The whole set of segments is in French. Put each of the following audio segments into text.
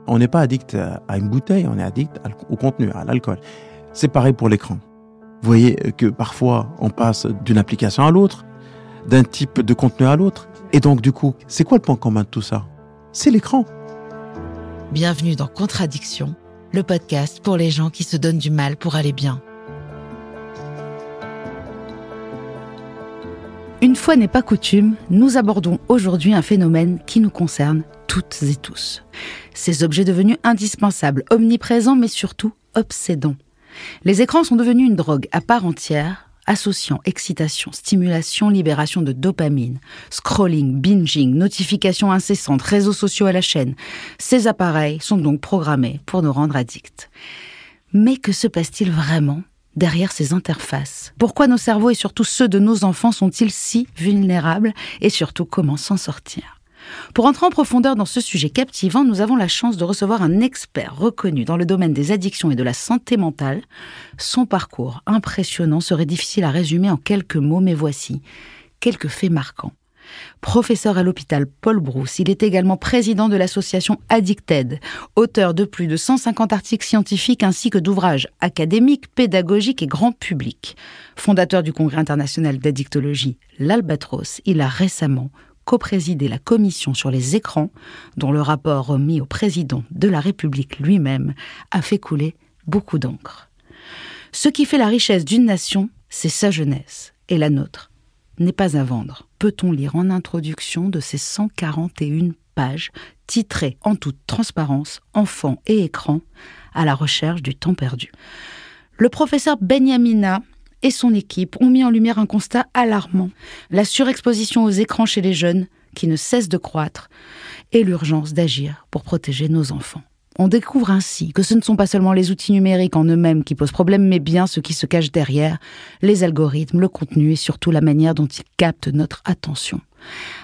On n'est pas addict à une bouteille, on est addict au contenu, à l'alcool. C'est pareil pour l'écran. Vous voyez que parfois, on passe d'une application à l'autre, d'un type de contenu à l'autre. Et donc, du coup, c'est quoi le point commun de tout ça ? C'est l'écran. Bienvenue dans Contradiction, le podcast pour les gens qui se donnent du mal pour aller bien. Une fois n'est pas coutume, nous abordons aujourd'hui un phénomène qui nous concerne toutes et tous. Ces objets devenus indispensables, omniprésents mais surtout obsédants. Les écrans sont devenus une drogue à part entière, associant excitation, stimulation, libération de dopamine, scrolling, binging, notifications incessantes, réseaux sociaux à la chaîne. Ces appareils sont donc programmés pour nous rendre addicts. Mais que se passe-t-il vraiment derrière ces interfaces ? Pourquoi nos cerveaux et surtout ceux de nos enfants sont-ils si vulnérables ? Et surtout, comment s'en sortir ? Pour entrer en profondeur dans ce sujet captivant, nous avons la chance de recevoir un expert reconnu dans le domaine des addictions et de la santé mentale. Son parcours impressionnant serait difficile à résumer en quelques mots, mais voici quelques faits marquants. Professeur à l'hôpital Paul Brousse, il est également président de l'association Addicted, auteur de plus de 150 articles scientifiques ainsi que d'ouvrages académiques, pédagogiques et grand public. Fondateur du Congrès international d'addictologie, l'Albatros, il a récemment co-présidé la commission sur les écrans, dont le rapport remis au président de la République lui-même a fait couler beaucoup d'encre. Ce qui fait la richesse d'une nation, c'est sa jeunesse, et la nôtre n'est pas à vendre. Peut-on lire en introduction de ces 141 pages, titrées en toute transparence, enfants et écrans, à la recherche du temps perdu. Le professeur Benyamina et son équipe ont mis en lumière un constat alarmant. La surexposition aux écrans chez les jeunes, qui ne cesse de croître, et l'urgence d'agir pour protéger nos enfants. On découvre ainsi que ce ne sont pas seulement les outils numériques en eux-mêmes qui posent problème, mais bien ce qui se cache derrière, les algorithmes, le contenu et surtout la manière dont ils captent notre attention.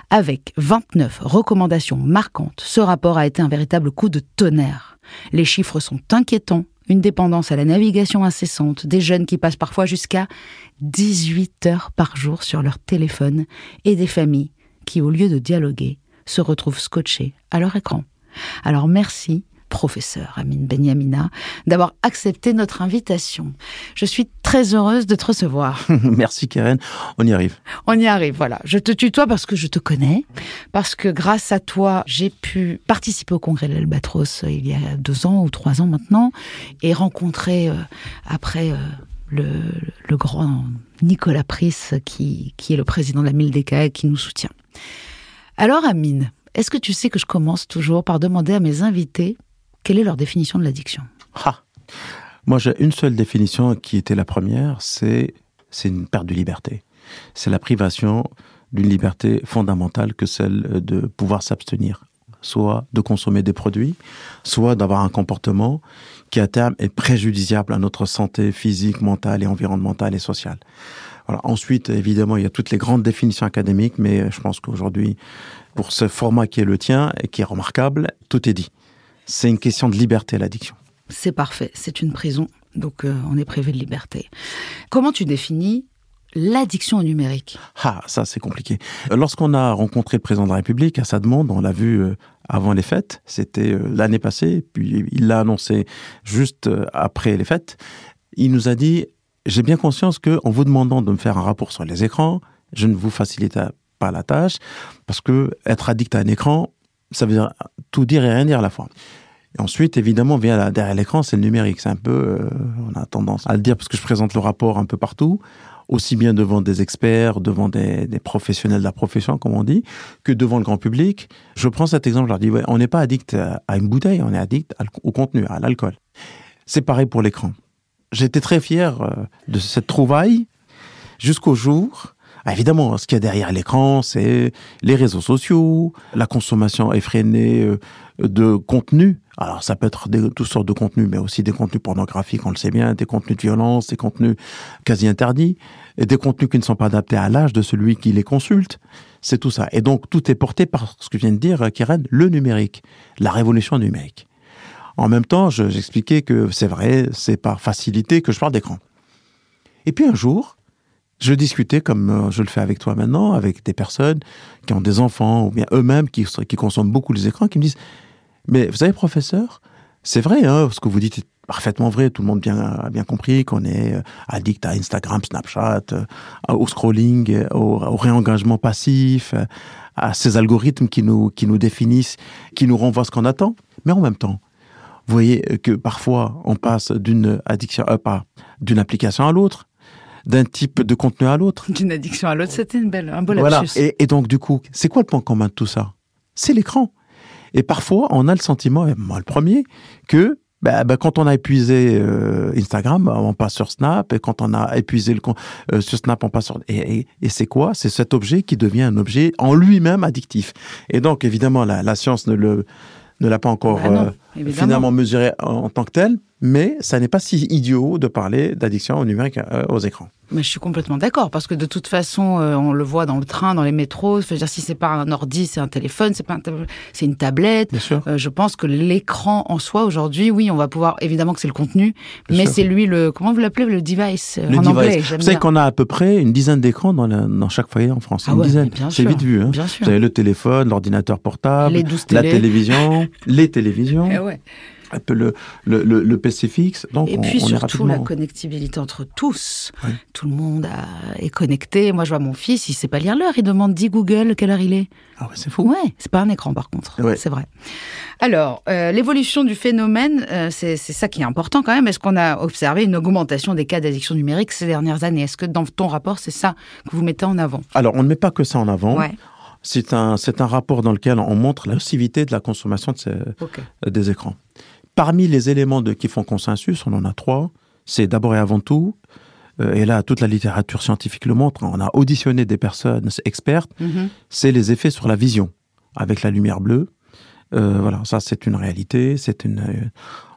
Avec 29 recommandations marquantes, ce rapport a été un véritable coup de tonnerre. Les chiffres sont inquiétants. Une dépendance à la navigation incessante, des jeunes qui passent parfois jusqu'à 18 heures par jour sur leur téléphone et des familles qui, au lieu de dialoguer, se retrouvent scotchées à leur écran. Alors merci, professeur Amine Benyamina, d'avoir accepté notre invitation. Je suis très heureuse de te recevoir. Merci Keren, on y arrive. On y arrive, voilà. Je te tutoie parce que je te connais, parce que grâce à toi, j'ai pu participer au congrès de l'Albatros il y a 2 ans ou 3 ans maintenant, et rencontrer après le grand Nicolas Pris, qui est le président de la Mildeca et qui nous soutient. Alors Amine, est-ce que tu sais que je commence toujours par demander à mes invités quelle est leur définition de l'addiction ? Moi, j'ai une seule définition qui était la première, c'est une perte de liberté. C'est la privation d'une liberté fondamentale que celle de pouvoir s'abstenir, soit de consommer des produits, soit d'avoir un comportement qui, à terme, est préjudiciable à notre santé physique, mentale et environnementale et sociale. Voilà. Ensuite, évidemment, il y a toutes les grandes définitions académiques, mais je pense qu'aujourd'hui, pour ce format qui est le tien et qui est remarquable, tout est dit. C'est une question de liberté, l'addiction. C'est parfait, c'est une prison, donc on est privé de liberté. Comment tu définis l'addiction au numérique ? Ça c'est compliqué. Lorsqu'on a rencontré le président de la République, à sa demande, on l'a vu avant les fêtes, c'était l'année passée, puis il l'a annoncé juste après les fêtes. Il nous a dit, j'ai bien conscience qu'en vous demandant de me faire un rapport sur les écrans, je ne vous facilite pas la tâche, parce que être addict à un écran, ça veut dire tout dire et rien dire à la fois. Et ensuite, évidemment, derrière l'écran, c'est le numérique. C'est un peu, on a tendance à le dire parce que je présente le rapport un peu partout, aussi bien devant des experts, devant des professionnels de la profession, comme on dit, que devant le grand public. Je prends cet exemple, je leur dis, on n'est pas addict à une bouteille, on est addict au contenu, à l'alcool. C'est pareil pour l'écran. J'étais très fier de cette trouvaille jusqu'au jour. Évidemment, ce qu'il y a derrière l'écran, c'est les réseaux sociaux, la consommation effrénée de contenu. Alors, ça peut être toutes sortes de contenus, mais aussi des contenus pornographiques, on le sait bien, des contenus de violence, des contenus quasi interdits, et des contenus qui ne sont pas adaptés à l'âge de celui qui les consulte. C'est tout ça. Et donc, tout est porté par ce que vient de dire Keren, le numérique, la révolution numérique. En même temps, j'expliquais que c'est vrai, c'est par facilité que je parle d'écran. Et puis un jour, je discutais, comme je le fais avec toi maintenant, avec des personnes qui ont des enfants, ou bien eux-mêmes qui consomment beaucoup les écrans, qui me disent Mais vous savez, professeur, c'est vrai, ce que vous dites est parfaitement vrai. Tout le monde a bien compris qu'on est addict à Instagram, Snapchat, au scrolling, au réengagement passif, à ces algorithmes qui nous définissent, qui nous renvoient ce qu'on attend. Mais en même temps, vous voyez que parfois, on passe d'une application à l'autre, d'un type de contenu à l'autre. D'une addiction à l'autre, c'était un beau Voilà. lapsus. Et donc, du coup, c'est quoi le point commun de tout ça? C'est l'écran. Et parfois, on a le sentiment, et moi le premier, que quand on a épuisé Instagram, on passe sur Snap, et quand on a épuisé sur Snap, on passe sur... Et c'est quoi? C'est cet objet qui devient un objet en lui-même addictif. Et donc, évidemment, la science ne l'a pas encore finalement mesuré en tant que tel, mais ça n'est pas si idiot de parler d'addiction au numérique, aux écrans. Mais je suis complètement d'accord, parce que de toute façon, on le voit dans le train, dans les métros. Je veux dire, si c'est pas un ordi, c'est un téléphone, c'est une tablette. Bien sûr. Je pense que l'écran en soi, aujourd'hui, oui, on va pouvoir, évidemment que c'est le contenu, mais c'est lui comment vous l'appelez, le device en anglais. Vous savez qu'on a à peu près une dizaine d'écrans dans chaque foyer en France. Une dizaine. C'est vite vu. Bien sûr. Vous avez le téléphone, l'ordinateur portable, la télévision, les télévisions. Ouais. Un peu le PC fixe. Donc et puis on surtout la connectivité entre tous. Oui. Tout le monde est connecté. Moi, je vois mon fils, il ne sait pas lire l'heure. Il demande, dis Google, quelle heure il est. Ah ouais, c'est fou. Ouais, c'est pas un écran par contre. Ouais. C'est vrai. Alors, l'évolution du phénomène, c'est ça qui est important quand même. Est-ce qu'on a observé une augmentation des cas d'addiction numérique ces dernières années? Est-ce que dans ton rapport, c'est ça que vous mettez en avant? Alors, on ne met pas que ça en avant. Ouais. C'est un rapport dans lequel on montre la nocivité de la consommation des écrans. Parmi les éléments qui font consensus, on en a 3. C'est d'abord et avant tout, et là toute la littérature scientifique le montre, on a auditionné des personnes expertes, c'est les effets sur la vision, avec la lumière bleue. Voilà, ça c'est une réalité.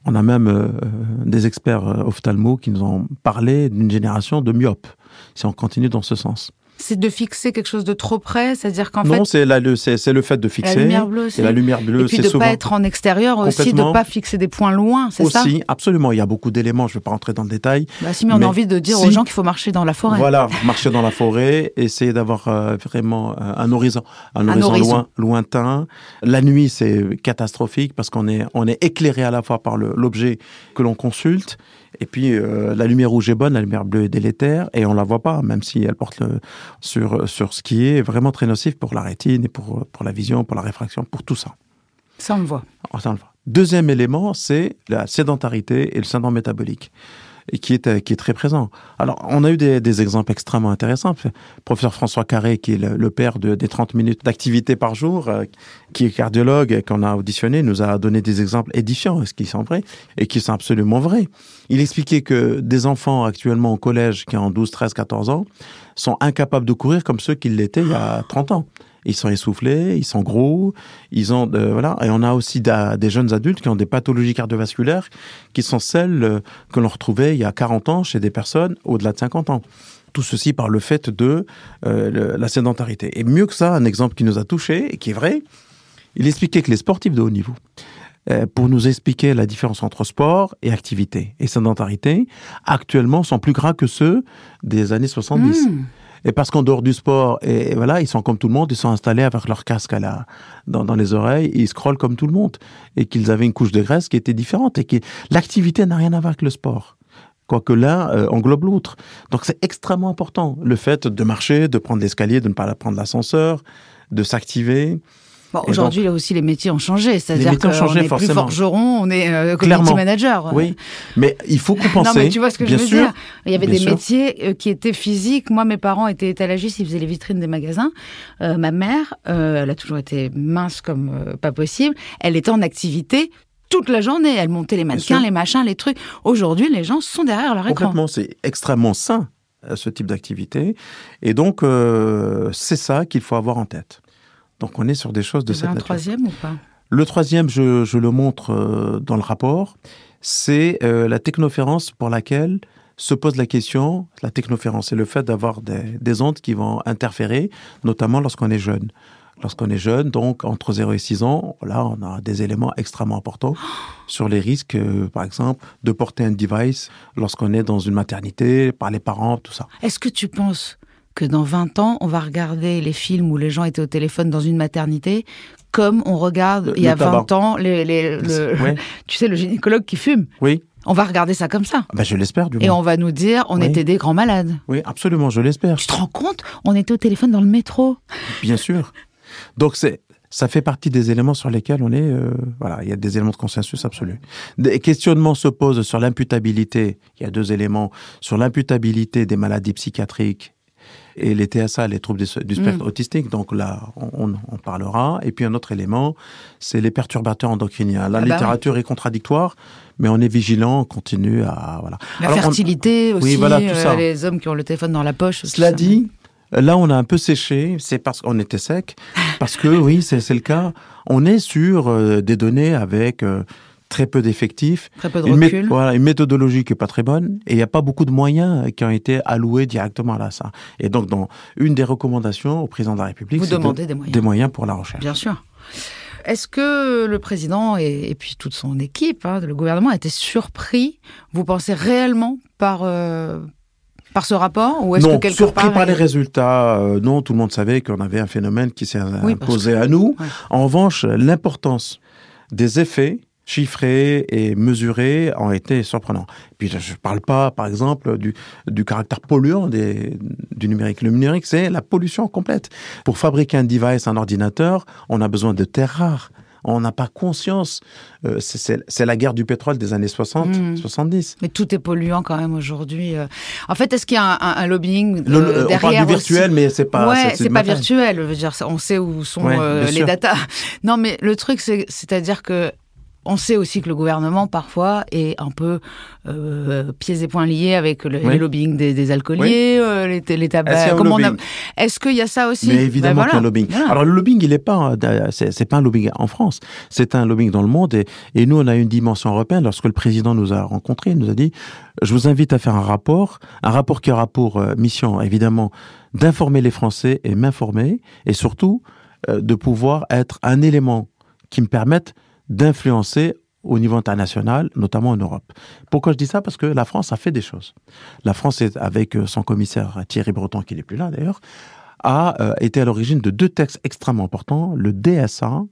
On a même des experts ophtalmo qui nous ont parlé d'une génération de myopes, si on continue dans ce sens. C'est de fixer quelque chose de trop près, c'est-à-dire qu'en fait... Non, c'est le fait de fixer. La lumière bleue, c'est... Et la lumière bleue, c'est souvent... Et puis de ne pas être en extérieur aussi, de ne pas fixer des points loin, c'est ça? Aussi, absolument. Il y a beaucoup d'éléments, je ne vais pas rentrer dans le détail. Si, mais on a envie de dire aux gens qu'il faut marcher dans la forêt. Voilà, marcher dans la forêt, essayer d'avoir vraiment un horizon lointain. La nuit, c'est catastrophique parce qu'on est éclairé à la fois par l'objet que l'on consulte. Et puis, la lumière rouge est bonne, la lumière bleue est délétère, et on la voit pas, même si elle porte sur ce qui est vraiment très nocif pour la rétine, et pour la vision, pour la réfraction, pour tout ça. Ça, on le voit. Ça, on le voit. Deuxième élément, c'est la sédentarité et le syndrome métabolique, et qui est très présent. Alors, on a eu des exemples extrêmement intéressants. Le professeur François Carré, qui est le père des 30 minutes d'activité par jour, qui est cardiologue et qu'on a auditionné, nous a donné des exemples édifiants, ce qui sont vrais, et qui sont absolument vrais. Il expliquait que des enfants actuellement au collège, qui ont 12, 13, 14 ans, sont incapables de courir comme ceux qui l'étaient il y a 30 ans. Ils sont essoufflés, ils sont gros, voilà. Et on a aussi des jeunes adultes qui ont des pathologies cardiovasculaires qui sont celles que l'on retrouvait il y a 40 ans chez des personnes au-delà de 50 ans. Tout ceci par le fait de la sédentarité. Et mieux que ça, un exemple qui nous a touchés et qui est vrai, il expliquait que les sportifs de haut niveau, pour nous expliquer la différence entre sport et activité et sédentarité, actuellement sont plus gras que ceux des années 70. Et parce qu'en dehors du sport, et voilà, ils sont comme tout le monde, ils sont installés avec leur casque dans les oreilles, et ils scrollent comme tout le monde. Et qu'ils avaient une couche de graisse qui était différente. Et que l'activité n'a rien à voir avec le sport. Quoique l'un englobe l'autre. Donc c'est extrêmement important. Le fait de marcher, de prendre l'escalier, de ne pas prendre l'ascenseur, de s'activer. Bon, aujourd'hui, là aussi, les métiers ont changé. C'est-à-dire qu'on n'est plus forgeron, on est community manager. Oui, mais il faut compenser. Non, mais tu vois ce que je veux dire. Il y avait des métiers qui étaient physiques. Moi, mes parents étaient étalagistes, ils faisaient les vitrines des magasins. Ma mère, elle a toujours été mince comme pas possible. Elle était en activité toute la journée. Elle montait les mannequins, les machins, les trucs. Aujourd'hui, les gens sont derrière leur écran. Complètement, c'est extrêmement sain, ce type d'activité. Et donc, c'est ça qu'il faut avoir en tête. Donc, on est sur des choses de cette nature. Un troisième ou pas? Le troisième, je le montre dans le rapport, c'est la technoférence pour laquelle se pose la question. La technoférence, c'est le fait d'avoir des ondes qui vont interférer, notamment lorsqu'on est jeune. Lorsqu'on est jeune, donc entre 0 et 6 ans, là, on a des éléments extrêmement importants sur les risques, par exemple, de porter un device lorsqu'on est dans une maternité, par les parents, tout ça. Est-ce que tu penses que dans 20 ans, on va regarder les films où les gens étaient au téléphone dans une maternité comme on regarde il y a 20 ans Ouais. tu sais, le gynécologue qui fume. Oui. On va regarder ça comme ça. Ben, je l'espère, du moins. Et on va nous dire, on était des grands malades. Oui, absolument, je l'espère. Tu te rends compte? On était au téléphone dans le métro. Bien sûr. Donc, ça fait partie des éléments sur lesquels on est... il y a des éléments de consensus absolu. Des questionnements se posent sur l'imputabilité. Il y a 2 éléments. Sur l'imputabilité des maladies psychiatriques et les TSA, les troubles du spectre autistique. Donc là, on parlera. Et puis un autre élément, c'est les perturbateurs endocriniens. La littérature est contradictoire, mais on est vigilant, on continue à... Voilà. La fertilité aussi, oui, voilà, tout ça. les hommes qui ont le téléphone dans la poche. Cela dit, là, on a un peu séché, c'est parce qu'on était sec, parce que, oui, c'est le cas. On est sur des données avec... très peu d'effectifs. Très peu de recul. Une méthodologie qui n'est pas très bonne. Et il n'y a pas beaucoup de moyens qui ont été alloués directement à ça. Et donc, dans une des recommandations au président de la République, vous demandez des moyens. Des moyens pour la recherche. Bien sûr. Est-ce que le président et puis toute son équipe, le gouvernement, a été surpris, vous pensez réellement, par ce rapport, ou est-ce que quelque surpris part, par les résultats, non, tout le monde savait qu'on avait un phénomène qui s'est imposé à nous. Ouais. En revanche, l'importance des effets chiffrés et mesurés ont été surprenants. Puis je ne parle pas, par exemple, du caractère polluant du numérique. Le numérique, c'est la pollution complète. Pour fabriquer un device, un ordinateur, on a besoin de terres rares. On n'a pas conscience. C'est la guerre du pétrole des années 60, 70. Mais tout est polluant quand même aujourd'hui. En fait, est-ce qu'il y a un lobbying derrière on parle du virtuel, aussi, mais c'est pas... Ouais, c'est pas virtuel. Je veux dire, on sait où sont les datas. Non, mais le truc, c'est-à-dire que on sait aussi que le gouvernement, parfois, est un peu pieds et poings liés avec les lobbying des alcooliers, les tabacs. Est-ce qu'il y a ça aussi? Mais évidemment qu'il y a un lobbying. Voilà. Alors, le lobbying, il est pas, c'est pas un lobbying en France. C'est un lobbying dans le monde. Et nous, on a une dimension européenne. Lorsque le président nous a rencontrés, il nous a dit, je vous invite à faire un rapport qui aura pour mission, évidemment, d'informer les Français et m'informer, et surtout, de pouvoir être un élément qui me permette d'influencer au niveau international, notamment en Europe. Pourquoi je dis ça? Parce que la France a fait des choses. La France, avec son commissaire Thierry Breton, qui n'est plus là d'ailleurs, a été à l'origine de 2 textes extrêmement importants, le DSA,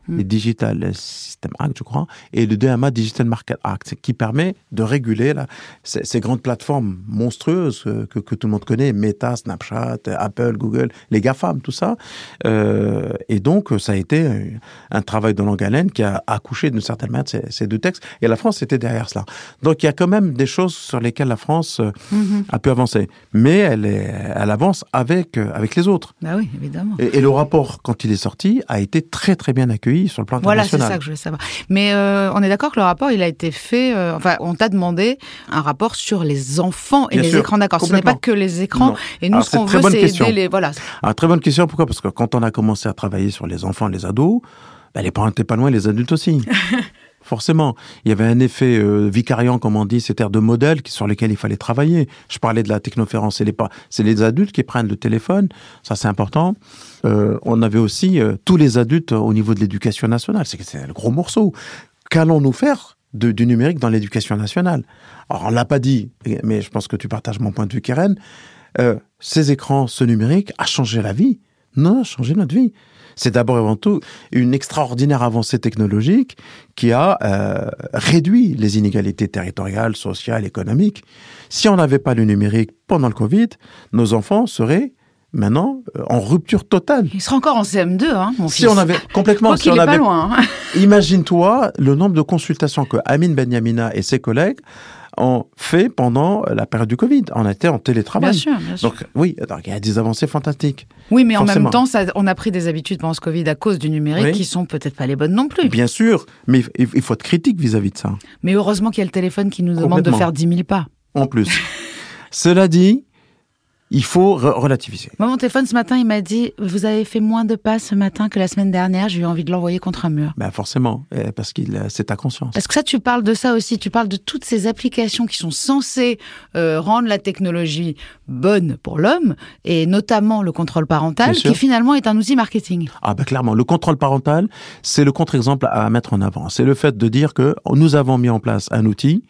les Digital System Act, je crois, et le DMA, Digital Market Act, qui permet de réguler ces grandes plateformes monstrueuses que tout le monde connaît, Meta, Snapchat, Apple, Google, les GAFAM, tout ça. Et donc, ça a été un travail de longue haleine qui a accouché d'une certaine manière de ces 2 textes. Et la France était derrière cela. Donc, il y a quand même des choses sur lesquelles la France a pu avancer. Mais elle avance avec les autres. Bah oui, évidemment. Et le rapport, quand il est sorti, a été très, très bien accueilli sur le plan international. Voilà, c'est ça que je voulais savoir. Mais on est d'accord que le rapport, il a été fait... on t'a demandé un rapport sur les enfants et les écrans, d'accord. Ce n'est pas que les écrans. Non. Et nous, ce qu'on veut, c'est aider les... Voilà. Alors, très bonne question. Pourquoi? Parce que quand on a commencé à travailler sur les enfants et les ados, les parents n'étaient pas loin, les adultes aussi. Forcément. Il y avait un effet vicariant, comme on dit, c'est-à-dire de modèles sur lesquels il fallait travailler. Je parlais de la technoférence. C'est les adultes qui prennent le téléphone. Ça, c'est important. On avait aussi tous les adultes au niveau de l'éducation nationale. C'est le gros morceau. Qu'allons-nous faire du numérique dans l'éducation nationale? Alors, on ne l'a pas dit, mais je pense que tu partages mon point de vue, Keren. Ces écrans, ce numérique a changé la vie. Non, a changé notre vie. C'est d'abord et avant tout une extraordinaire avancée technologique qui a réduit les inégalités territoriales, sociales, économiques. Si on n'avait pas le numérique pendant le Covid, nos enfants seraient maintenant en rupture totale. Il sera encore en CM2, mon fils. Si on avait complètement, si on avait, pas loin. Imagine-toi le nombre de consultations que Amine Benyamina et ses collègues ont fait pendant la période du Covid. On était en télétravail. Bien sûr, bien sûr. Donc oui, il y a des avancées fantastiques. Oui, mais forcément. En même temps, on a pris des habitudes pendant ce Covid à cause du numérique qui sont peut-être pas les bonnes non plus. Bien sûr, mais il faut être critique vis-à-vis de ça. Mais heureusement qu'il y a le téléphone qui nous demande de faire 10 000 pas. En plus. Cela dit, il faut relativiser. Moi, mon téléphone, ce matin, il m'a dit « Vous avez fait moins de pas ce matin que la semaine dernière. » J'ai eu envie de l'envoyer contre un mur. Ben forcément, parce que c'est ta conscience. Parce que ça, tu parles de ça aussi. Tu parles de toutes ces applications qui sont censées rendre la technologie bonne pour l'homme, et notamment le contrôle parental, qui finalement est un outil marketing. Ah ben clairement, le contrôle parental, c'est le contre-exemple à mettre en avant. C'est le fait de dire que nous avons mis en place un outil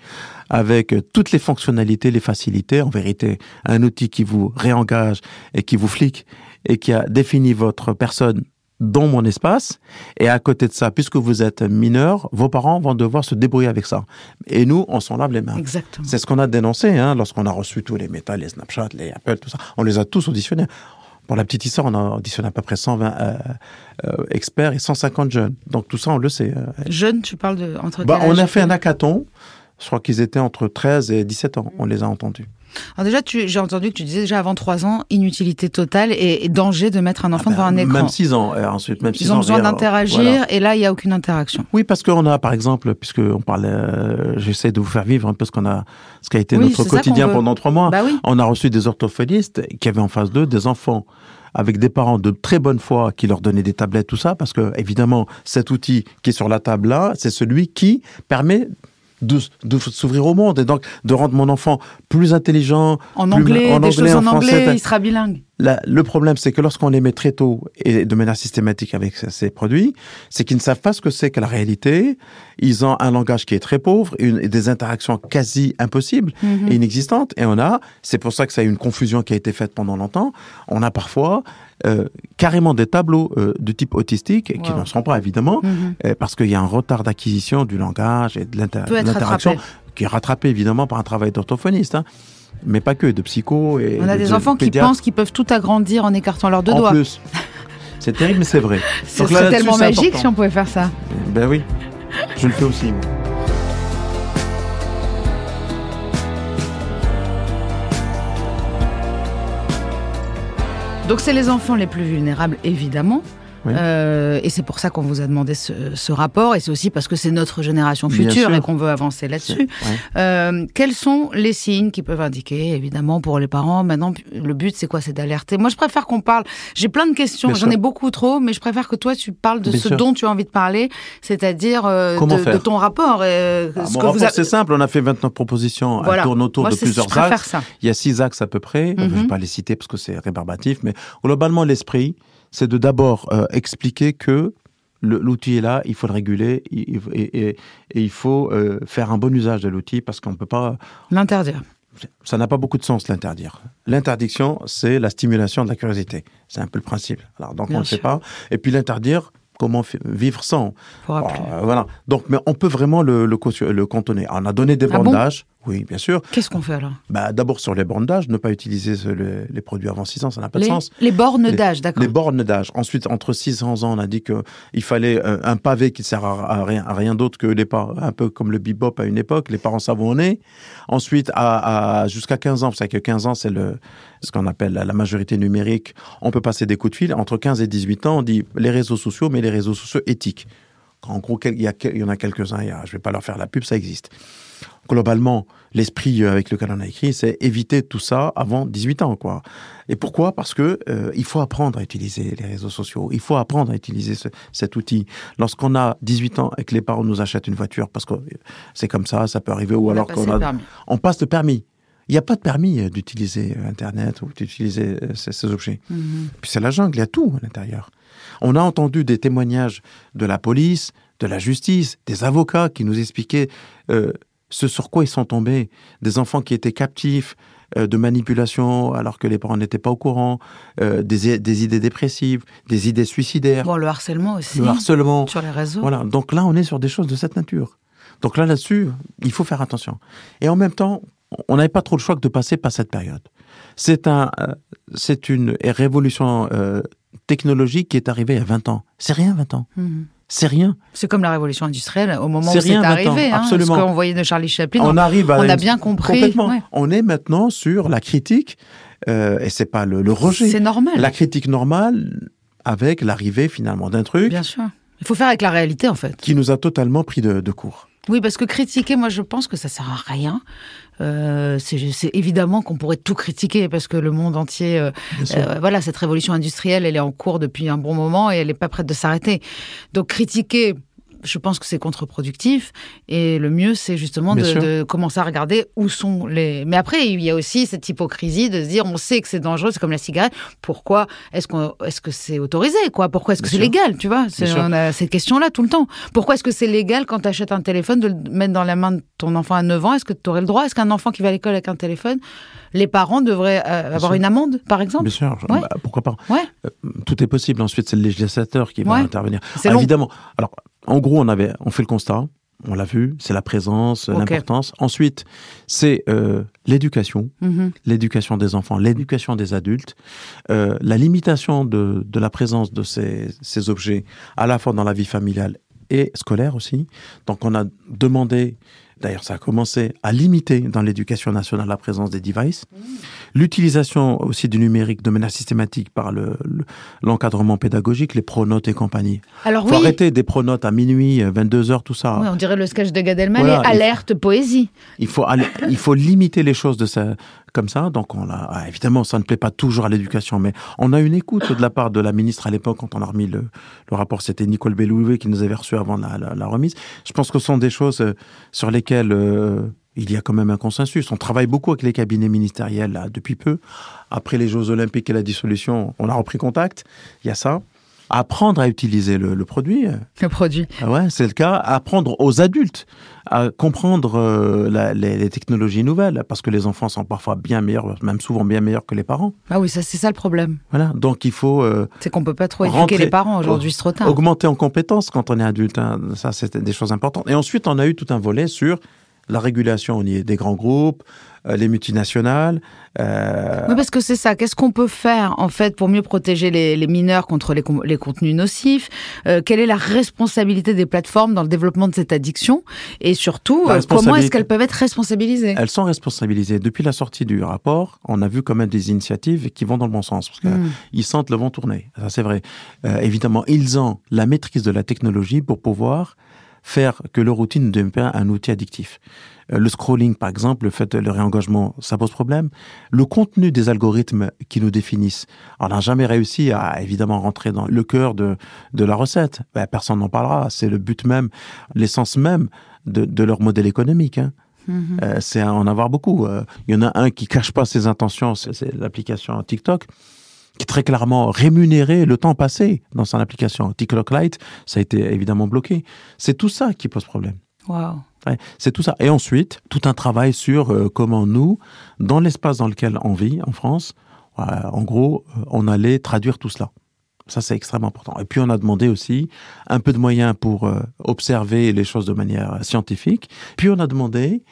avec toutes les fonctionnalités, les facilités. En vérité, un outil qui vous réengage et qui vous flique et qui a défini votre personne dans mon espace, et à côté de ça, puisque vous êtes mineur, vos parents vont devoir se débrouiller avec ça. Et nous, on s'en lave les mains. Exactement. C'est ce qu'on a dénoncé, lorsqu'on a reçu tous les Meta, les Snapchat, les Apple, tout ça. On les a tous auditionnés. Pour la petite histoire, on a auditionné à peu près 120 experts et 150 jeunes. Donc tout ça, on le sait. Jeunes, tu parles de entre quel âge? On a fait un hackathon. Je crois qu'ils étaient entre 13 et 17 ans. On les a entendus. Alors déjà, j'ai entendu que tu disais déjà avant 3 ans, inutilité totale et danger de mettre un enfant devant un écran. Même 6 ans. Et ensuite, même 6 ans. Ils ont besoin d'interagir, voilà. Et là, il n'y a aucune interaction. Oui, parce qu'on a, par exemple, puisqu'on parlait, j'essaie de vous faire vivre un peu ce qui a été notre quotidien pendant 3 mois. Bah oui. On a reçu des orthophonistes qui avaient en face d'eux des enfants avec des parents de très bonne foi qui leur donnaient des tablettes, tout ça, parce que, évidemment, cet outil qui est sur la table là, c'est celui qui permet de s'ouvrir au monde et donc de rendre mon enfant plus intelligent. En anglais, des choses en anglais, il sera bilingue. Le problème, c'est que lorsqu'on les met très tôt et de manière systématique avec ces produits, c'est qu'ils ne savent pas ce que c'est que la réalité. Ils ont un langage qui est très pauvre et des interactions quasi impossibles et inexistantes. Et c'est pour ça que ça a eu une confusion qui a été faite pendant longtemps. On a parfois carrément des tableaux de type autistique qui n'en sont pas évidemment, parce qu'il y a un retard d'acquisition du langage et de l'interaction qui est rattrapé évidemment par un travail d'orthophoniste. Mais pas que, de psycho. Et on a des enfants qui pensent qu'ils peuvent tout agrandir en écartant leurs 2 doigts. En plus. C'est terrible, mais c'est vrai. Ce serait tellement magique si on pouvait faire ça. Ben oui, je le fais aussi. Donc c'est les enfants les plus vulnérables, évidemment. Oui. Et c'est pour ça qu'on vous a demandé ce rapport, et c'est aussi parce que c'est notre génération future et qu'on veut avancer là-dessus. Oui. Quels sont les signes qui peuvent indiquer, évidemment, pour les parents? Maintenant, le but, c'est quoi? C'est d'alerter. Moi, je préfère qu'on parle. J'ai plein de questions, j'en ai beaucoup trop, mais je préfère que toi, tu parles de ce dont tu as envie de parler, c'est-à-dire de ton rapport. Mon rapport, c'est simple. On a fait 29 propositions. Elles tournent autour de plusieurs axes. Ça. Il y a 6 axes à peu près. Je ne vais pas les citer parce que c'est rébarbatif, mais globalement, l'esprit, c'est de d'abord expliquer que l'outil est là, il faut le réguler et il faut faire un bon usage de l'outil parce qu'on ne peut pas... L'interdire. Ça n'a pas beaucoup de sens, l'interdire. L'interdiction, c'est la stimulation de la curiosité. C'est un peu le principe. Alors, donc, on ne le sait pas. Et puis, l'interdire, comment vivre sans. Voilà. Donc, mais on peut vraiment le contenir. On a donné des bornes d'âge. Oui, bien sûr. Qu'est-ce qu'on fait alors? D'abord, sur les bornes d'âge, ne pas utiliser les produits avant 6 ans, ça n'a pas de sens. Les bornes d'âge, d'accord. Les bornes d'âge. Ensuite, entre 6 et 11 ans, on a dit qu'il fallait un pavé qui ne sert à rien d'autre que les parents, un peu comme le bebop à une époque, les parents savent où on est. Ensuite, jusqu'à 15 ans, vous savez que 15 ans, c'est ce qu'on appelle la majorité numérique, on peut passer des coups de fil. Entre 15 et 18 ans, on dit les réseaux sociaux, mais les réseaux sociaux éthiques. En gros, il y en a quelques-uns, je ne vais pas leur faire la pub, ça existe. Globalement, l'esprit avec lequel on a écrit, c'est éviter tout ça avant 18 ans, quoi. Et pourquoi? Parce que il faut apprendre à utiliser les réseaux sociaux. Il faut apprendre à utiliser cet outil. Lorsqu'on a 18 ans et que les parents nous achètent une voiture, parce que c'est comme ça peut arriver, ou alors on passe le permis. Il n'y a pas de permis d'utiliser Internet ou d'utiliser ces objets. Puis c'est la jungle, il y a tout à l'intérieur. On a entendu des témoignages de la police, de la justice, des avocats qui nous expliquaient ce sur quoi ils sont tombés, des enfants qui étaient captifs de manipulation alors que les parents n'étaient pas au courant, des idées dépressives, des idées suicidaires. Bon, le harcèlement aussi. Le harcèlement. Sur les réseaux. Voilà. Donc là, on est sur des choses de cette nature. Donc là-dessus, il faut faire attention. Et en même temps, on n'avait pas trop le choix que de passer par cette période. C'est une révolution technologique qui est arrivée il y a 20 ans. C'est rien, 20 ans. C'est rien. C'est comme la révolution industrielle au moment où c'est arrivé. Absolument. Ce qu'on voyait de Charlie Chaplin. On a bien compris. Complètement. Ouais. On est maintenant sur la critique, et c'est pas le rejet. C'est normal. La critique normale avec l'arrivée finalement d'un truc. Bien sûr. Il faut faire avec la réalité en fait. Qui nous a totalement pris de court. Oui, parce que critiquer, moi je pense que ça sert à rien. C'est évidemment qu'on pourrait tout critiquer parce que le monde entier, voilà, cette révolution industrielle, elle est en cours depuis un bon moment et elle n'est pas prête de s'arrêter. Donc critiquer, je pense que c'est contre-productif. Et le mieux, c'est justement de commencer à regarder où sont les... Mais après, il y a aussi cette hypocrisie de se dire, on sait que c'est dangereux, c'est comme la cigarette. Pourquoi est-ce que c'est autorisé, quoi? Pourquoi est-ce que c'est légal, tu vois? On a cette question-là tout le temps. Pourquoi est-ce que c'est légal quand tu achètes un téléphone de le mettre dans la main de ton enfant à 9 ans? Est-ce que tu aurais le droit? Est-ce qu'un enfant qui va à l'école avec un téléphone, les parents devraient avoir une amende, par exemple? Bien sûr, pourquoi pas? Tout est possible. Ensuite, c'est le législateur qui va intervenir. Évidemment. Alors, en gros, on fait le constat. On l'a vu, c'est la présence, l'importance. Ensuite, c'est l'éducation, l'éducation des enfants, l'éducation des adultes, la limitation de la présence de ces objets, à la fois dans la vie familiale et scolaire aussi. Donc, on a demandé, d'ailleurs, ça a commencé à limiter dans l'éducation nationale la présence des devices. L'utilisation aussi du numérique de manière systématique par l'encadrement pédagogique, les pronotes et compagnie. Alors faut arrêter des pronotes à minuit, 22h, tout ça. Oui, on dirait le sketch de Gad Elmaleh, alerte poésie. Il faut limiter les choses comme ça. Donc, évidemment, ça ne plaît pas toujours à l'éducation, mais on a une écoute de la part de la ministre à l'époque, quand on a remis le rapport. C'était Nicole Bellouvet qui nous avait reçus avant la remise. Je pense que ce sont des choses sur lesquelles il y a quand même un consensus. On travaille beaucoup avec les cabinets ministériels là, depuis peu. Après les Jeux Olympiques et la dissolution, on a repris contact. Il y a ça. Apprendre à utiliser le produit. Le produit. Ouais, c'est le cas. Apprendre aux adultes à comprendre les technologies nouvelles, parce que les enfants sont parfois bien meilleurs, même souvent bien meilleurs que les parents. Ah oui, c'est ça le problème. Voilà, donc il faut... c'est qu'on peut pas trop éduquer les parents aujourd'hui, c'est trop tard. Augmenter en compétences quand on est adulte, hein. Ça c'est des choses importantes. Et ensuite, on a eu tout un volet sur la régulation des grands groupes, les multinationales. Oui, parce que c'est ça. Qu'est-ce qu'on peut faire, en fait, pour mieux protéger les mineurs contre les contenus nocifs? Quelle est la responsabilité des plateformes dans le développement de cette addiction? Et surtout, comment est-ce qu'elles peuvent être responsabilisées? Elles sont responsabilisées. Depuis la sortie du rapport, on a vu quand même des initiatives qui vont dans le bon sens. Parce qu'ils sentent le vent tourner. Ça, c'est vrai. Évidemment, ils ont la maîtrise de la technologie pour pouvoir faire que leur outil ne devienne pas un outil addictif. Le scrolling, par exemple, le réengagement, ça pose problème. Le contenu des algorithmes qui nous définissent, on n'a jamais réussi à, évidemment, rentrer dans le cœur de la recette. Personne n'en parlera. C'est le but même, l'essence même de leur modèle économique. Hein. C'est à en avoir beaucoup. Il y en a un qui cache pas ses intentions, c'est l'application TikTok, qui est très clairement rémunéré le temps passé dans son application. TikTok Lite, ça a été évidemment bloqué. C'est tout ça qui pose problème. Wow. Ouais, c'est tout ça. Et ensuite, tout un travail sur comment nous, dans l'espace dans lequel on vit, en France, en gros, on allait traduire tout cela. Ça, c'est extrêmement important. Et puis, on a demandé aussi un peu de moyens pour observer les choses de manière scientifique. Puis, on a demandé,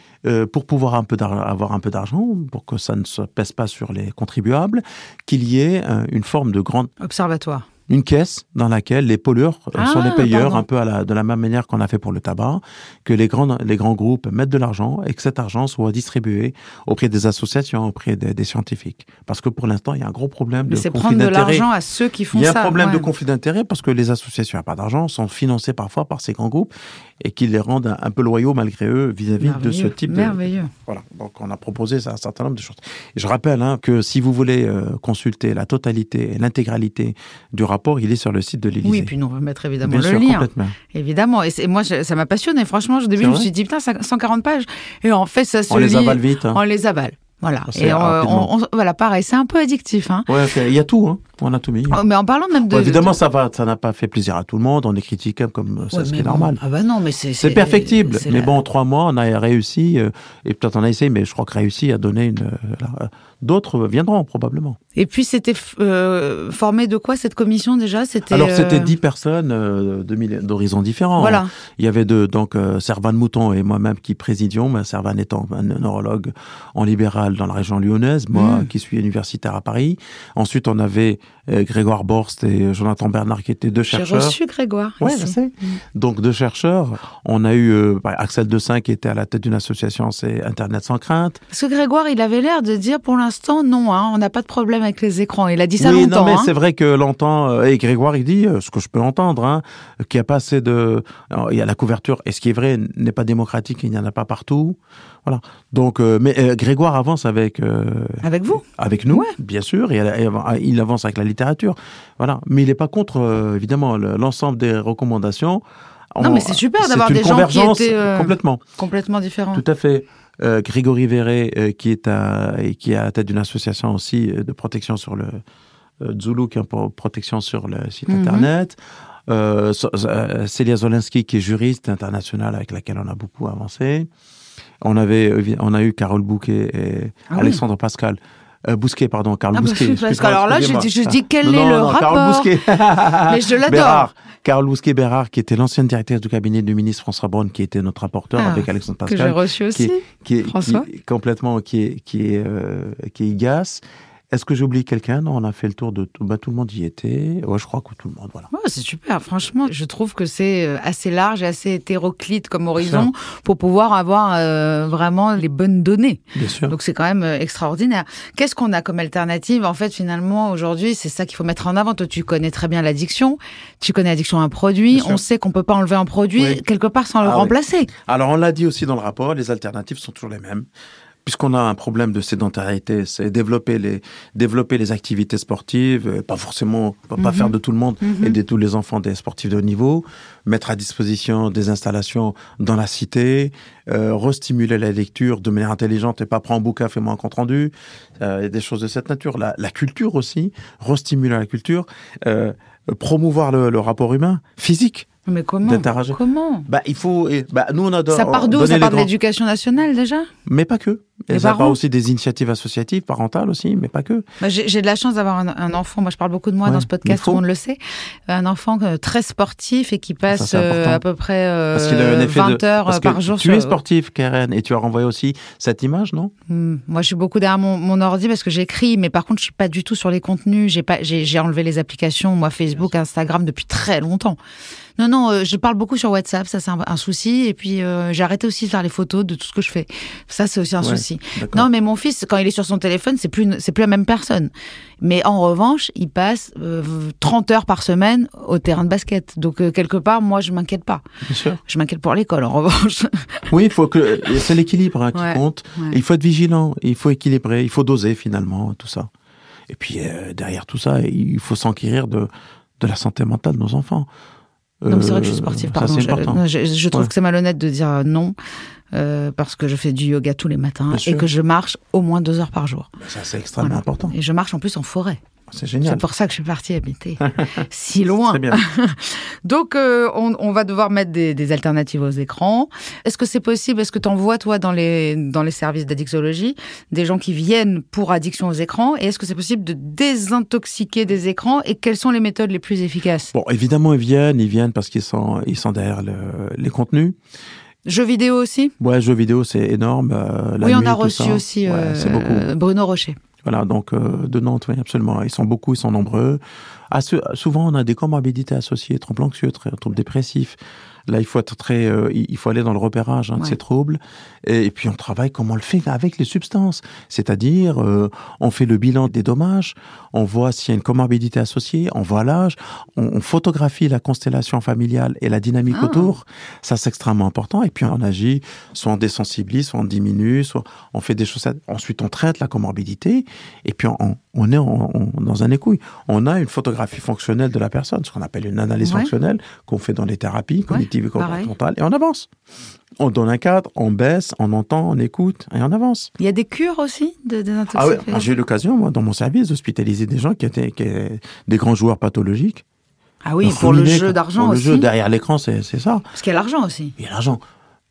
pour pouvoir avoir un peu d'argent, pour que ça ne se pèse pas sur les contribuables, qu'il y ait une forme de grande... Observatoire. Une caisse dans laquelle les pollueurs sont les payeurs, un peu de la même manière qu'on a fait pour le tabac, que les grands groupes mettent de l'argent et que cet argent soit distribué auprès des associations, auprès des scientifiques. Parce que pour l'instant, il y a un gros problème de conflit d'intérêt. C'est prendre de l'argent à ceux qui font ça. Il y a un problème de conflit d'intérêt parce que les associations n'ont pas d'argent, sont financées parfois par ces grands groupes et qui les rendent un peu loyaux malgré eux vis-à-vis de ce type Merveilleux. Voilà. Donc, on a proposé un certain nombre de choses. Et je rappelle que si vous voulez consulter la totalité et l'intégralité du rapport, il est sur le site de l'Élysée. Oui, puis nous, on va mettre évidemment le lien. Complètement. Évidemment. Et moi, ça m'a passionné. Franchement, au début, je me suis dit, putain, 140 pages. Et en fait, ça se lit. On les avale vite. Hein. On les avale. Voilà. Et voilà, pareil, c'est un peu addictif. Hein. Ouais, il y a tout, hein. On a tout mis. Mais en parlant même de... évidemment, ça n'a pas fait plaisir à tout le monde. On est critiqué comme ça, ce qui est normal. Ah bah non, mais c'est perfectible. Mais bon, en 3 mois, on a réussi, et peut-être on a essayé, mais je crois que réussi à donner d'autres viendront probablement. Et puis, c'était formé de quoi, cette commission, déjà? Alors, c'était 10 personnes d'horizons différents. Voilà. Il y avait donc Servane Mouton et moi-même qui présidions, mais Servane étant un neurologue en libéral dans la région lyonnaise, moi qui suis universitaire à Paris. Ensuite, on avait Grégoire Borst et Jonathan Bernard qui étaient 2 chercheurs. J'ai reçu Grégoire. Oui, je sais. Donc 2 chercheurs. On a eu Axel Dessein qui était à la tête d'une association, c'est Internet sans crainte. Parce que Grégoire, il avait l'air de dire pour l'instant non, hein, on n'a pas de problème avec les écrans. Il a dit ça longtemps. Non, mais c'est vrai que longtemps, et Grégoire il dit, ce que je peux entendre, hein, qu'il n'y a pas assez de... Alors, il y a la couverture, et ce qui est vrai n'est pas démocratique, il n'y en a pas partout. Voilà. Donc, mais Grégoire avance avec... avec vous? Avec nous, bien sûr, et il avance avec la littérature. Voilà. Mais il n'est pas contre, évidemment, l'ensemble des recommandations Non, mais c'est super d'avoir des gens qui étaient complètement différents. Tout à fait. Grégory Verret, qui est à la tête d'une association aussi de protection sur le Zulu, qui est pour protection sur le site internet. Célia Zolinsky, qui est juriste internationale avec laquelle on a beaucoup avancé. On a eu Carole Bouquet et Alexandre Pascal. Bousquet, pardon, Carole Bousquet. Parce que alors là, je dis quel est le rapport. Carole Bousquet. Mais je l'adore. Carole Bousquet-Bérard, qui était l'ancienne directrice du cabinet du ministre François Braun, qui était notre rapporteur avec Alexandre Pascal. Que j'ai reçu aussi, François. Qui est IGAS. Est-ce que j'oublie quelqu'un? Non, on a fait le tour de tout. Tout le monde y était. Ouais, je crois que tout le monde, voilà. Ouais, c'est super. Franchement, je trouve que c'est assez large et assez hétéroclite comme horizon pour pouvoir avoir vraiment les bonnes données. Bien sûr. Donc, c'est quand même extraordinaire. Qu'est-ce qu'on a comme alternative? En fait, finalement, aujourd'hui, c'est ça qu'il faut mettre en avant. Toi, tu connais très bien l'addiction. Tu connais l'addiction à un produit. On sait qu'on peut pas enlever un produit quelque part sans le remplacer. Oui. Alors, on l'a dit aussi dans le rapport, les alternatives sont toujours les mêmes. Puisqu'on a un problème de sédentarité, c'est développer les activités sportives, pas forcément, pas faire de tout le monde, aider tous les enfants des sportifs de haut niveau, mettre à disposition des installations dans la cité, restimuler la lecture de manière intelligente et pas prendre un bouquin, fais-moi un compte rendu, des choses de cette nature. La culture aussi, restimuler la culture, promouvoir le rapport humain, physique. Mais comment? Il faut. Nous, on adore. Ça part d'où? Ça part de l'éducation nationale déjà? Mais pas que. Et ça part aussi des initiatives associatives, parentales aussi, mais pas que. J'ai de la chance d'avoir un enfant. Moi, je parle beaucoup de moi dans ce podcast, tout le monde le sait. Un enfant très sportif et qui passe à peu près 20 heures par jour. Tu es sportif, Karen, et tu as renvoyé aussi cette image, non? Moi, je suis beaucoup derrière mon ordi parce que j'écris, mais par contre, je suis pas du tout sur les contenus. J'ai enlevé les applications, moi, Facebook, Instagram, depuis très longtemps. Non, je parle beaucoup sur WhatsApp, ça c'est un souci. Et puis j'ai arrêté aussi de faire les photos de tout ce que je fais. Ça c'est aussi un souci. Non, mais mon fils, quand il est sur son téléphone, c'est plus la même personne. Mais en revanche, il passe 30 heures par semaine au terrain de basket. Donc quelque part, moi je m'inquiète pas. Bien sûr. Je m'inquiète pour l'école en revanche. Oui, c'est l'équilibre qui compte. Ouais. Il faut être vigilant, il faut équilibrer, il faut doser finalement tout ça. Et puis derrière tout ça, il faut s'enquérir de la santé mentale de nos enfants. Non, mais c'est vrai que je suis sportive, pardon. Je trouve que c'est malhonnête de dire non, parce que je fais du yoga tous les matins et que je marche au moins 2 heures par jour. Ça, c'est extrêmement important. Et je marche en plus en forêt. C'est génial. C'est pour ça que je suis partie habiter si loin. Très bien. Donc, on va devoir mettre des alternatives aux écrans. Est-ce que c'est possible? Est-ce que tu en vois, toi, dans les services d'addictologie, des gens qui viennent pour addiction aux écrans? Et est-ce que c'est possible de désintoxiquer des écrans? Et quelles sont les méthodes les plus efficaces? Bon, évidemment, ils viennent parce qu'ils sont derrière les contenus. Jeux vidéo aussi? Ouais, jeux vidéo, c'est énorme. Oui, on a reçu aussi Bruno Rocher. Voilà, donc de Nantes, oui, absolument. Ils sont nombreux. Souvent, on a des comorbidités associées, troubles anxieux, troubles dépressifs. Là, il faut aller dans le repérage de ces troubles. Et puis, on travaille comme on le fait avec les substances. C'est-à-dire, on fait le bilan des dommages, on voit s'il y a une comorbidité associée, on voit l'âge, on photographie la constellation familiale et la dynamique autour. Ça, c'est extrêmement important. Et puis, on agit, soit on désensibilise, soit on diminue, soit on fait des choses. Ensuite, on traite la comorbidité. Et puis, on est dans un écoute. On a une photographie fonctionnelle de la personne, ce qu'on appelle une analyse fonctionnelle, qu'on fait dans les thérapies cognitives et comportementales, et on avance. On donne un cadre, on baisse, on entend, on écoute, et on avance. Il y a des cures aussi de désintoxication? Ah oui, j'ai eu l'occasion, moi, dans mon service, d'hospitaliser des gens qui étaient des grands joueurs pathologiques. Ah oui, pour le jeu d'argent aussi. Le jeu derrière l'écran, c'est ça. Parce qu'il y a l'argent aussi. Il y a l'argent.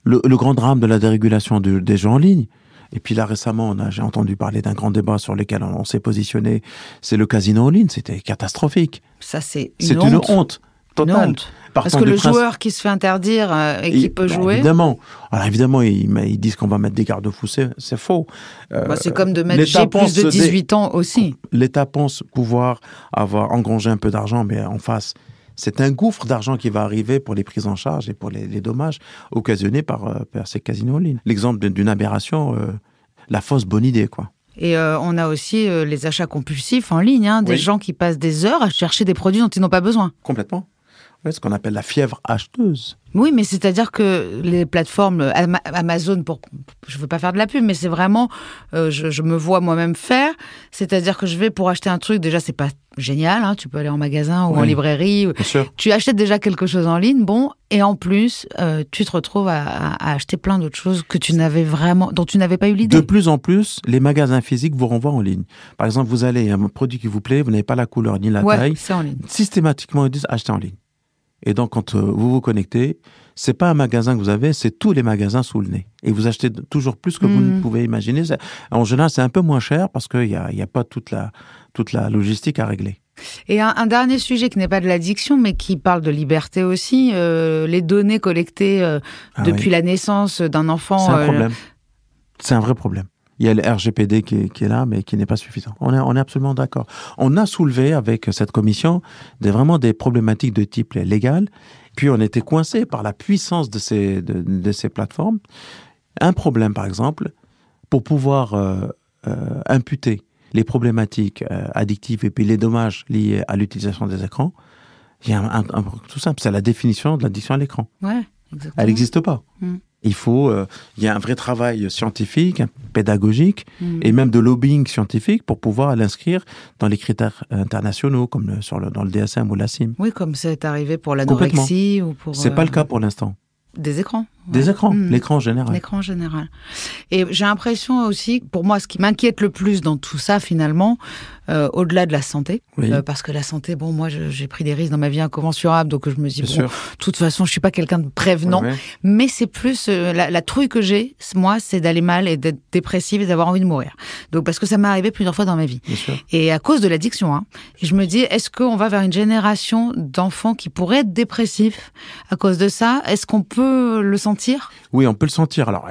Le grand drame de la dérégulation des jeux en ligne. Et puis là, récemment, j'ai entendu parler d'un grand débat sur lequel on s'est positionné. C'est le casino en ligne. C'était catastrophique. Ça, c'est une honte totale. Une honte. Parce que le joueur qui se fait interdire et qui peut jouer... Évidemment. Alors évidemment, ils disent qu'on va mettre des garde-fous. C'est faux. C'est comme de mettre G plus de 18 ans aussi. L'État pense pouvoir avoir engrangé un peu d'argent, mais en face... C'est un gouffre d'argent qui va arriver pour les prises en charge et pour les dommages occasionnés par ces casinos en ligne. L'exemple d'une aberration, la fausse bonne idée, quoi. Et on a aussi les achats compulsifs en ligne, des gens qui passent des heures à chercher des produits dont ils n'ont pas besoin. Complètement. Ouais, ce qu'on appelle la fièvre acheteuse. Oui, mais c'est-à-dire que les plateformes Amazon, je ne veux pas faire de la pub, mais c'est vraiment, je me vois moi-même faire. C'est-à-dire que je vais pour acheter un truc, déjà, c'est pas génial. Hein, tu peux aller en magasin ou en librairie. Bien sûr. Tu achètes déjà quelque chose en ligne, et en plus, tu te retrouves à acheter plein d'autres choses dont tu n'avais pas eu l'idée. De plus en plus, les magasins physiques vous renvoient en ligne. Par exemple, vous allez à un produit qui vous plaît, vous n'avez pas la couleur ni la taille. C'est en ligne. Systématiquement, ils disent achetez en ligne. Et donc, quand vous vous connectez, c'est pas un magasin que vous avez, c'est tous les magasins sous le nez. Et vous achetez toujours plus que vous ne pouvez imaginer. En général, c'est un peu moins cher parce qu'il y a pas toute la logistique à régler. Et un dernier sujet qui n'est pas de l'addiction, mais qui parle de liberté aussi, les données collectées depuis la naissance d'un enfant. C'est un problème. C'est un vrai problème. Il y a le RGPD qui est là, mais qui n'est pas suffisant. On est absolument d'accord. On a soulevé avec cette commission vraiment des problématiques de type légal. Puis on était coincé par la puissance de ces plateformes. Un problème, par exemple, pour pouvoir imputer les problématiques addictives et puis les dommages liés à l'utilisation des écrans, il y a un tout simple, c'est la définition de l'addiction à l'écran. Ouais, exactement. Elle n'existe pas. Il y a un vrai travail scientifique, pédagogique, et même de lobbying scientifique pour pouvoir l'inscrire dans les critères internationaux, comme dans le DSM ou la CIM. Oui, comme c'est arrivé pour l'anorexie ou pour... C'est pas le cas pour l'instant. Des écrans. Ouais. Des écrans, l'écran en général. L'écran en général. Et j'ai l'impression aussi, pour moi, ce qui m'inquiète le plus dans tout ça, finalement, au-delà de la santé, parce que la santé, moi, j'ai pris des risques dans ma vie incommensurables, donc je me dis, de toute façon, je suis pas quelqu'un de prévenant, mais c'est plus la trouille que j'ai, moi, c'est d'aller mal et d'être dépressive et d'avoir envie de mourir. Donc, parce que ça m'est arrivé plusieurs fois dans ma vie. Et à cause de l'addiction, hein. Et je me dis, est-ce qu'on va vers une génération d'enfants qui pourraient être dépressifs à cause de ça? Est-ce qu'on peut le sentir? Oui, on peut le sentir. Alors,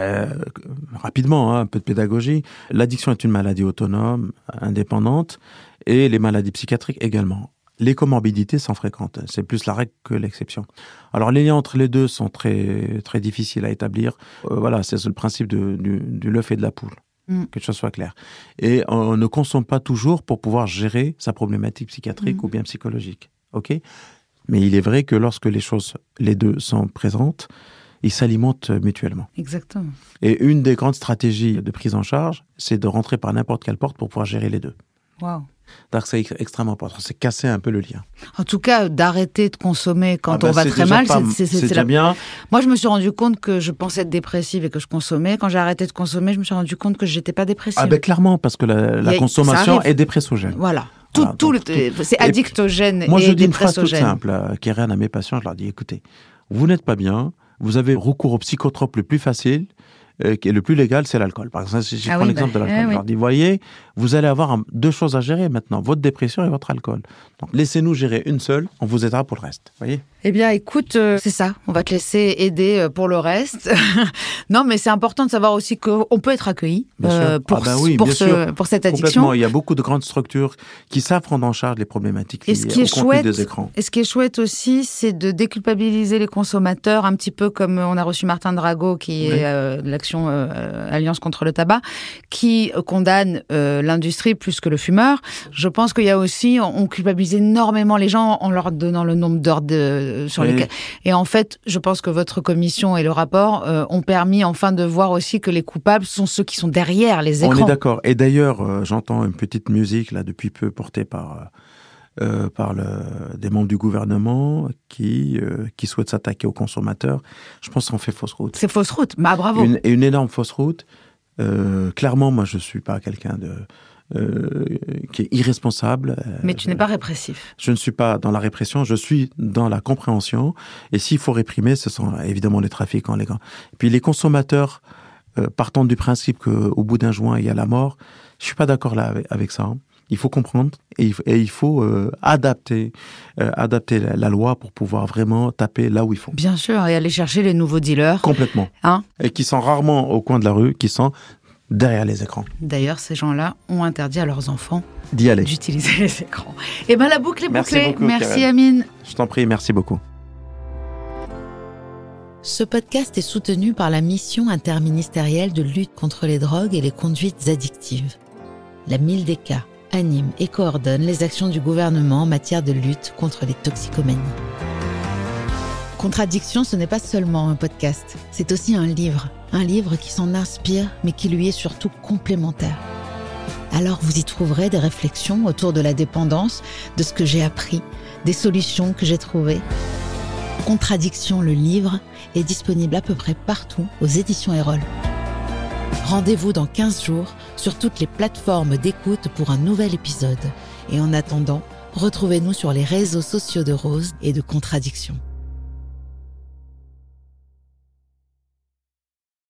rapidement, un peu de pédagogie. L'addiction est une maladie autonome, indépendante, et les maladies psychiatriques également. Les comorbidités sont fréquentes. C'est plus la règle que l'exception. Alors, les liens entre les deux sont très, très difficiles à établir. C'est le principe du l'œuf et de la poule. Que ce soit clair. Et on ne consomme pas toujours pour pouvoir gérer sa problématique psychiatrique ou bien psychologique. OK ? Mais il est vrai que lorsque les deux sont présentes, ils s'alimentent mutuellement. Exactement. Et une des grandes stratégies de prise en charge, c'est de rentrer par n'importe quelle porte pour pouvoir gérer les deux. Waouh. Donc c'est extrêmement important, c'est casser un peu le lien. En tout cas, d'arrêter de consommer quand on va très mal, c'est déjà bien. Moi, je me suis rendu compte que je pensais être dépressive et que je consommais. Quand j'ai arrêté de consommer, je me suis rendu compte que j'étais pas dépressive. Clairement, parce que la consommation est dépressogène. Voilà. C'est addictogène et dépressogène. Moi, je dis une phrase toute simple, qui est rien à mes patients. Je leur dis, écoutez, vous n'êtes pas bien, vous avez recours au psychotrope le plus facile, qui est le plus légal, c'est l'alcool. Par exemple, si je prends l'exemple de l'alcool, je leur dis, voyez, vous allez avoir deux choses à gérer maintenant, votre dépression et votre alcool. Donc, laissez-nous gérer une seule, on vous aidera pour le reste. Voyez ? Eh bien, écoute, c'est ça, on va te laisser aider pour le reste. Non, mais c'est important de savoir aussi qu'on peut être accueilli pour cette addiction. Complètement, il y a beaucoup de grandes structures qui savent prendre en charge les problématiques liées au contenu des écrans. Et ce qui est chouette aussi, c'est de déculpabiliser les consommateurs, un petit peu comme on a reçu Martin Drago, qui est de l'action Alliance contre le tabac, qui condamne l'industrie plus que le fumeur. Je pense qu'il y a aussi, on culpabilise énormément les gens en leur donnant le nombre d'heures sur lesquelles... Et en fait, je pense que votre commission et le rapport ont permis enfin de voir aussi que les coupables sont ceux qui sont derrière les écrans. On est d'accord. Et d'ailleurs, j'entends une petite musique là depuis peu portée par des membres du gouvernement qui souhaitent s'attaquer aux consommateurs. Je pense qu'on fait fausse route. C'est fausse route, bravo. Une énorme fausse route. Clairement, moi, je ne suis pas quelqu'un qui est irresponsable. Mais tu n'es pas répressif. Je ne suis pas dans la répression, je suis dans la compréhension. Et s'il faut réprimer, ce sont évidemment les trafiquants, les gars. Et puis les consommateurs, partant du principe qu'au bout d'un joint, il y a la mort, je ne suis pas d'accord là avec ça. Il faut comprendre et il faut adapter la loi pour pouvoir vraiment taper là où il faut. Bien sûr, et aller chercher les nouveaux dealers. Complètement. Et qui sont rarement au coin de la rue, qui sont derrière les écrans. D'ailleurs, ces gens-là ont interdit à leurs enfants d'y aller, d'utiliser les écrans. Et bien, la boucle est bouclée. Merci Amine. Je t'en prie, merci beaucoup. Ce podcast est soutenu par la mission interministérielle de lutte contre les drogues et les conduites addictives. La MILDECA anime et coordonne les actions du gouvernement en matière de lutte contre les toxicomanies. Contradiction, ce n'est pas seulement un podcast, c'est aussi un livre qui s'en inspire, mais qui lui est surtout complémentaire. Alors vous y trouverez des réflexions autour de la dépendance, de ce que j'ai appris, des solutions que j'ai trouvées. Contradiction, le livre, est disponible à peu près partout aux éditions Erol. Rendez-vous dans 15 jours sur toutes les plateformes d'écoute pour un nouvel épisode. Et en attendant, retrouvez-nous sur les réseaux sociaux de Rose et de Contradiction.